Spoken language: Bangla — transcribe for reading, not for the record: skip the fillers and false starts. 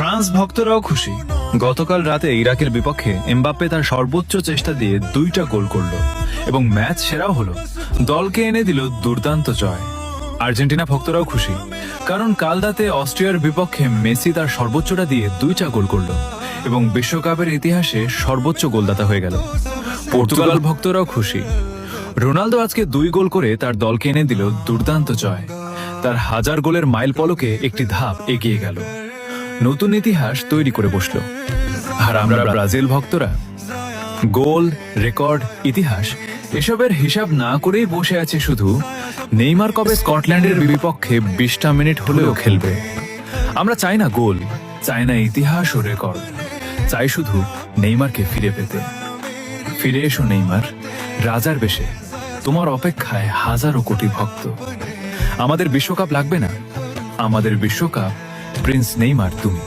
ফ্রান্স ভক্তরাও খুশি। গতকাল রাতে ইরাকের বিপক্ষে এমবাপ্পে তার সর্বোচ্চ চেষ্টা দিয়ে 2টা গোল করল এবং ম্যাচ সেরাও হলো। দলকে এনে দিল দুর্দান্ত জয়। আর্জেন্টিনা ভক্তরাও খুশি, কারণ কাল রাতে অস্ট্রিয়ার বিপক্ষে মেসি তার সর্বোচ্চটা দিয়ে 2টা গোল করল এবং বিশ্বকাপের ইতিহাসে সর্বোচ্চ গোলদাতা হয়ে গেল। পর্তুগাল ভক্তরাও খুশি, রোনালদো আজকে 2 গোল করে তার দলকে এনে দিল দুর্দান্ত জয়। তার 1000 গোলের মাইল ফলকে একটি ধাপ এগিয়ে গেল, নতুন ইতিহাস তৈরি করে বসলো। আর আমরা ব্রাজিল ভক্তরা গোল, রেকর্ড, ইতিহাস এসবের হিসাব না করেই বসে আছে শুধু নেইমার কবে স্কটল্যান্ডের বিপক্ষে 20টা মিনিট হলেও খেলবে। আমরা চাই না গোল, চাই না ইতিহাস ও রেকর্ড, চাই শুধু নেইমারকে ফিরে পেতে। ফিরে এসো নেইমার, রাজার বেশে তোমার অপেক্ষায় হাজারো কোটি ভক্ত। আমাদের বিশ্বকাপ লাগবে না, আমাদের বিশ্বকাপ প্রিন্স নেইমার তুমি।